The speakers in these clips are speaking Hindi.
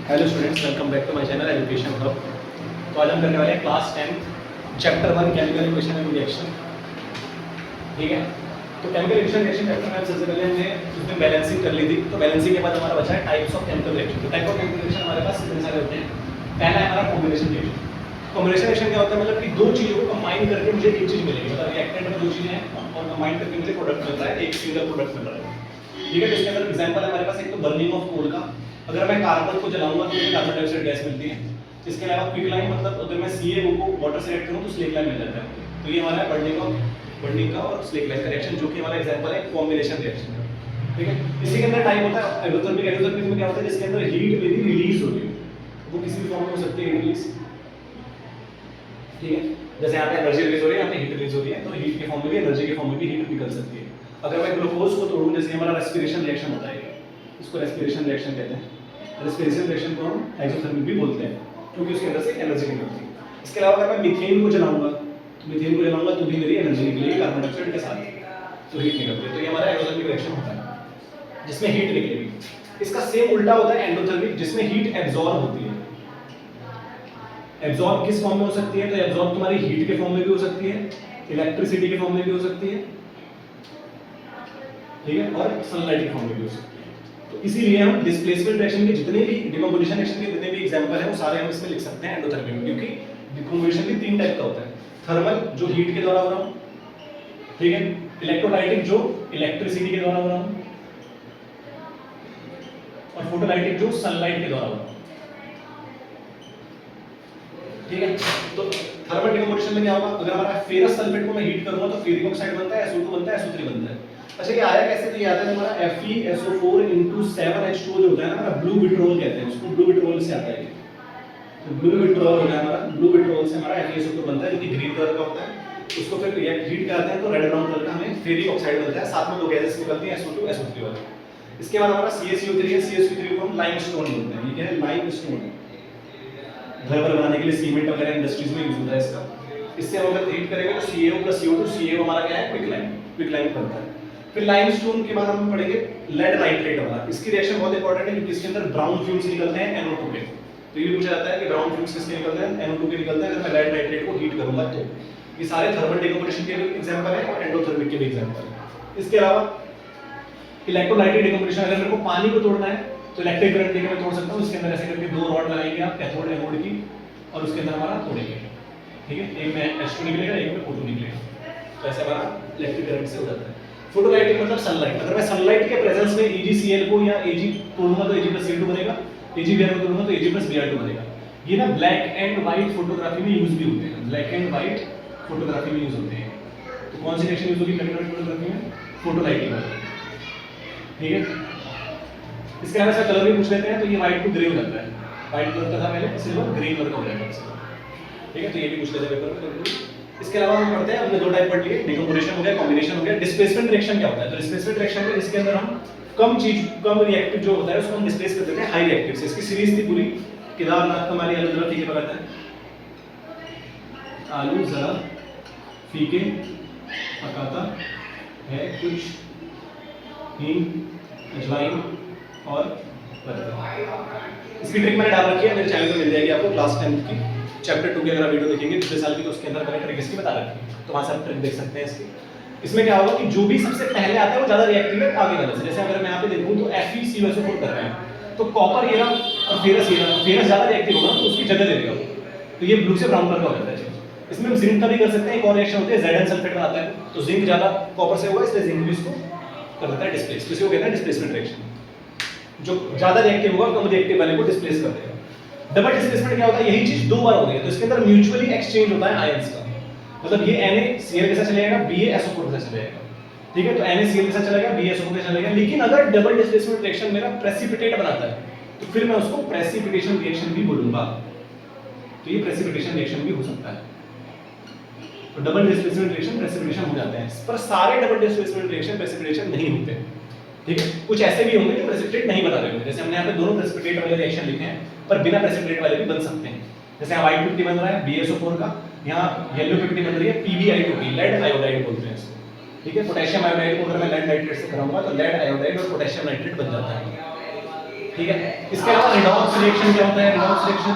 Hello students, welcome back to my channel education hub. तो आज हम करने वाले हैं class 10 chapter 1 chemical equation and reaction. ठीक है, तो केमिकल इक्वेशन रिएक्शन चैप्टर में सबसे पहले हमने उसमें बैलेंसिंग कर ली थी। तो बैलेंसिंग के बाद हमारा बचा है टाइप्स ऑफ केमिकल रिएक्शन। तो टाइप ऑफ केमिकल रिएक्शन हमारे पास कितने सारे होते हैं। पहला है हमारा कॉम्बिनेशन रिएक्शन। कॉम्बिनेशन रिएक्शन क्या होता है, मतलब कि दो चीज़ों को कंबाइन करके मुझे एक चीज़ मिलेगी। मतलब रिएक्टेंट में दो चीज़ें हैं और कंबाइन करके मुझे प्रोडक्ट मिल रहा है, एक सिंगल प्रोडक्ट मिल रहा है। ठीक है, तो इसके अंदर एग्जांपल है हमारे पास एक तो बर्निंग ऑफ कोल का। अगर मैं कार्बन को जलाऊंगा तो मुझे कार्बन डाइऑक्साइड गैस मिलती है। इसके अलावा क्विक लाइन, मतलब अगर मैं CaO को वाटर से रिएक्ट करूं तो स्लेक लाइन मिल जाता है। तो ये हमारा बर्निंग का और स्लेक लाइन का रिएक्शन, जो कि हमारा एग्जांपल है कॉम्बिनेशन रिएक्शन। ठीक है, इसी के अंदर टाइप होता है एंडोथर्मिक। एंडोथर्मिक में क्या होता है, जिसके अंदर हीट मेरी रिलीज होती है, वो किसी भी फॉर्म में हो सकती है रिलीज। ठीक है, जैसे यहाँ पे एनर्जी रिलीज हो रही है, यहाँ पे हीट रिलीज हो रही है, तो हीट के फॉर्म में भी एनर्जी के फॉर्म में भी हीट निकल सकती है। अगर मैं ग्लूकोज को तोड़ूं, जैसे हमारा रेस्पिरेशन रिएक्शन होता है, इसको रेस्पिरेशन रिएक्शन कहते हैं। रेस्पिरेशन रिएक्शन को हम एक्सोथर्मिक भी बोलते हैं, क्योंकि उसके अंदर से एनर्जी निकलती है। इसके अलावा अगर मैं मीथेन को जलाऊंगा तो भी मेरी एनर्जी निकलेगी कार्बन डाइऑक्साइड के साथ, तो हीट निकलती है। तो ये हमारा एक्सोथर्मिक रिएक्शन होता है जिसमें हीट निकलेगी। इसका सेम उल्टा होता है एंडोथर्मिक, जिसमें हीट एब्जॉर्ब होती है। एब्जॉर्ब किस फॉर्म में हो सकती है, तो एब्जॉर्ब तुम्हारी हीट के फॉर्म में भी हो सकती है, इलेक्ट्रिसिटी के फॉर्म में भी हो सकती है, ठीक है, और सनलाइट के फॉर्म में भी हो सकती है। तो इसीलिए हम डिस्प्लेसमेंट रिएक्शन के जितने भी डिकम्पोजिशन रिएक्शन के जितने भी एग्जांपल हैं वो सारे हम इसमें लिख सकते हैं एंडोथर्मिक में, क्योंकि डिकम्पोजिशन भी तीन टाइप का होता है। थर्मल, जो हीट के द्वारा हो रहा हूं, ठीक है, इलेक्ट्रोलाइटिक, जो इलेक्ट्रिसिटी के द्वारा हो रहा हूं, और फोटोलाइटिक, जो सनलाइट के द्वारा हो रहा हूं। ठीक है, तो थर्मल डिकम्पोजिशन में क्या होगा, अगर हमारा फेरस सल्फेट को मैं हीट करूंगा तो फेरिक ऑक्साइड बनता है, SO2 बनता है, SO3 बनता है। अच्छा, ये आया कैसे, तो ये आता है हमारा FeSO4 7H2 जो होता है ना, हमारा ब्लू विट्रोल कहते हैं उसको, ब्लू विट्रोल से आता है। तो ब्लू विट्रोल होता है हमारा, ब्लू विट्रोल से हमारा FeSO4 बनता है, जो कि ग्रीन कलर का होता है। उसको फिर रिएक्ट हीट करते हैं तो रेड ब्राउन कलर का हमें फेरिक ऑक्साइड मिलता है, साथ में दो गैसेस निकलती हैं, SO2 SO3 वाली। इसके बाद हमारा CaCO3 है, CaCO3 को हम लाइमस्टोन बोलते हैं। ये क्या है, लाइमस्टोन। घर पर बनाने के लिए सीमेंट वगैरह इंडस्ट्रीज में यूज होता है इसका। इससे हम अगर हीट करेंगे तो CaO + CO2, CaO हमारा क्या है, क्विक लाइन बनता है। फिर लाइमस्टोन के बाद हम पढ़ेंगे लेड नाइट्रेट वाला। इसकी रिएक्शन बहुत इंपॉर्टेंट है, क्योंकि इसके अंदर ब्राउन फ्यूम्स निकलते हैं NO2 के। तो ये पूछा जाता है कि ब्राउन फ्यूम्स किसके निकलते हैं, NO2 के निकलते हैं। अगर मैं लेड नाइट्रेट को हीट करूंगा तो ये सारे थर्मल डिकम्पोजिशन के भी एग्जांपल है और एंडोथर्मिक के भी एग्जांपल है। इसके अलावा इलेक्ट्रोलाइटिक डिकम्पोजिशन, अगर मेरे को पानी को तोड़ना है तो इलेक्ट्रिक करंट लेकर मैं तोड़ सकता हूं। इसके अंदर ऐसे करके दो रॉड लगाएंगे आप, कैथोड एनोड की, और उसके अंदर हमारा तोड़ेंगे। ठीक है, एक में H2 निकलेगा, एक में O2 निकलेगा, तो ऐसे हमारा इलेक्ट्रिक करंट से हो जाता है। फोटोलाइटिक मतलब सनलाइट। अगर मैं सनलाइट के प्रेजेंस में AgCl को या Ag तोड़ूंगा तो Ag + Cl2 बनेगा, AgBr को तोड़ूंगा तो Ag + Br2 बनेगा। ये ना ब्लैक एंड व्हाइट फोटोग्राफी में यूज भी होते हैं, ब्लैक एंड व्हाइट फोटोग्राफी में यूज होते हैं। तो कौन सी रिएक्शन यूज होगी ब्लैक एंड व्हाइट फोटोग्राफी में, फोटोलाइटिक वाली। ठीक है, इसके अलावा इसका कलर भी पूछ लेते हैं, तो ये व्हाइट टू ग्रे हो जाता है। व्हाइट कलर का था पहले, सिल्वर ग्रीन कलर का हो जाएगा। ठीक है, तो ये भी पूछ लेते हैं पेपर में। इसके अलावा हम पढ़ते हैं, हमने दो टाइप पढ़ लिए, डिकम्पोजिशन हो गया, कॉम्बिनेशन हो गया। डिस्प्लेसमेंट रिएक्शन क्या होता है, तो डिस्प्लेसमेंट रिएक्शन में इसके अंदर हम कम रिएक्टिव जो होता है उसको हम डिस्प्लेस कर देते हैं हाई रिएक्टिव से। इसकी सीरीज थी पूरी, केदारनाथ हमारी आलू जरा फीके पकाता है, आलू जरा फीके पकाता है, कुछ हींग, अजवाइन और इसकी ट्रिक मैंने डाल रखी है, मेरे चैनल पे मिल जाएगी आपको। क्लास 10 की चैप्टर 2 की अगर आप वीडियो देखेंगे पिछले साल की, तो उसके अंदर मैंने ट्रिक इसकी बता रखी है, तो वहां से आप ट्रिक देख सकते हैं इसकी। इसमें क्या होगा कि जो भी सबसे पहले आता है वो ज्यादा रिएक्टिव है आगे वाले से। जैसे अगर मैं यहाँ पे देखूं तो FeCO4 कर रहे हैं, तो कॉपर ये रहा और फेरस ये रहा, फेरस ज्यादा रिएक्टिव होगा तो उसकी जगह ले लेगा, तो ये ब्लू से ब्राउन कलर का हो जाता है। इसमें हम जिंक का भी कर सकते हैं, एक और रिएक्शन होती है Zn सल्फेट बनाता है, तो जिंक ज्यादा कॉपर से होगा, इसलिए जिंक भी इसको कर देता है डिस्प्लेस। तो इसको कहते हैं डिस्प्लेसमेंट रिएक्शन। जो ज्यादा रिएक्टिव होगा कम रिएक्टिव वाले को डिस्प्लेस कर देगा। डबल डिस्प्लेसमेंट क्या होता है, यही चीज दो बार हो रही है, तो इसके अंदर म्यूचुअली एक्सचेंज होता है आयंस का। मतलब ये NaCl के साथ चला जाएगा, BaSO4 के साथ चला जाएगा। ठीक है, तो NaCl के साथ चला गया, BaSO4 के साथ चला गया। लेकिन अगर डबल डिस्प्लेसमेंट रिएक्शन मेरा प्रेसिपिटेट बनाता है, तो फिर मैं उसको प्रेसिपिटेशन रिएक्शन भी बोलूंगा। तो ये प्रेसिपिटेशन रिएक्शन भी हो सकता है। तो डबल डिस्प्लेसमेंट रिएक्शन प्रेसिपिटेशन हो जाते हैं, पर सारे डबल डिस्प्लेसमेंट रिएक्शन प्रेसिपिटेशन नहीं होते। ठीक है, कुछ ऐसे भी होंगे जो प्रेसिपिटेट नहीं बना रहे होंगे। जैसे हमने यहाँ पे दोनों प्रेसिपिटेट वाले रिएक्शन लिखे हैं, पर बिना प्रेसिपिटेट वाले भी बन सकते हैं। जैसे यहाँ व्हाइट 50 बन रहा है BaSO4 का, यहाँ येलो 50 बन रही है PbI2, लेड आयोडाइड बोलते हैं इसको। ठीक है, पोटेशियम आयोडाइड को अगर मैं लेड नाइट्रेट से कराऊंगा तो लेड आयोडाइड और पोटेशियम नाइट्रेट बन जाता है। ठीक है। इसके अलावा रिडॉक्स रिएक्शन क्या होता है? रिडॉक्स रिएक्शन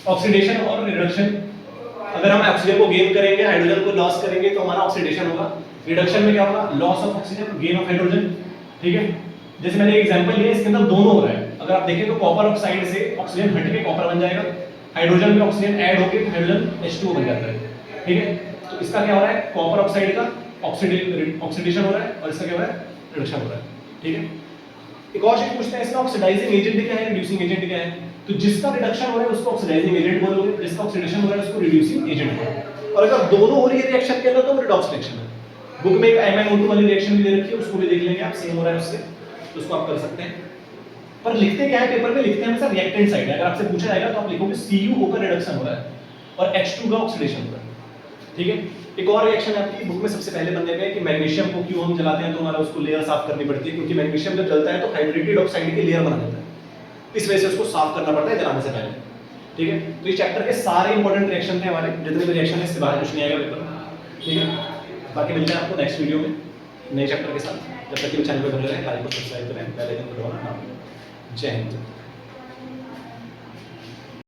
ऑक्सीडेशन और रिडक्शन। अगर हम ऑक्सीजन को गेन करेंगे, हाइड्रोजन को लॉस करेंगे तो हमारा ऑक्सीडेशन होगा। रिडक्शन में क्या होगा? Loss of oxygen, gain of hydrogen. ठीक है, जैसे मैंने एक एग्जांपल लिया, इसके अंदर दोनों हो रहा है। अगर आप देखें तो कॉपर ऑक्साइड से ऑक्सीजन हट के कॉपर बन जाएगा, हाइड्रोजन में ऑक्सीजन ऐड होकर हाइड्रोजन H2O बन जाता है। ठीक है, तो इसका क्या हो रहा है? कॉपर ऑक्साइड का ऑक्सीडेशन हो रहा है और इसका क्या हो रहा है? रिडक्शन हो रहा है। ठीक है, एक और चीज पूछते हैं, इसका ऑक्सीडाइजिंग एजेंट क्या है, रिड्यूसिंग एजेंट क्या है? तो जिसका रिडक्शन हो रहा है उसको ऑक्सीडाइजिंग एजेंट बोलोगे, जिसका ऑक्सीडेशन हो रहा है उसको रिड्यूसिंग एजेंट बोलोगे। और अगर दोनों हो रही है रिएक्शन के अंदर तो वो रिडॉक्स रिएक्शन है। बुक में एक MnO2 वाली रिएक्शन भी दे रखी है, उसको भी देख लेंगे आप, सेम हो रहा है उससे, तो उसको आप कर सकते हैं। पर लिखते क्या है पेपर में? लिखते हैं हमेशा रिएक्टेंट साइड है। अगर आपसे पूछा जाएगा तो आप लिखोगे Cu होकर रिडक्शन हो रहा है और H2 का ऑक्सीडेशन हो रहा है। ठीक है, एक और रिएक्शन है आपकी बुक में सबसे पहले बनने में कि मैग्नीशियम को क्यों हम जलाते हैं तो हमारा उसको लेयर साफ करनी पड़ती है, क्योंकि मैग्नीशियम जब जलता है तो हाइड्रेटेड ऑक्साइड की लेयर बना देता है, इस वजह से उसको साफ करना पड़ता है जलाने से पहले। ठीक है, तो इस चैप्टर के सारे इंपॉर्टेंट रिएक्शन थे हमारे, जितने भी रिएक्शन है इससे बाहर कुछ नहीं आएगा पेपर में। ठीक है, बाकी मिलते हैं आपको नेक्स्ट वीडियो में नए चैप्टर के साथ। जब तक कि चैनल पर बने रहें, लाइक और सब्सक्राइब करें, बेल आइकन को दबाना ना भूलें। जय हिंद।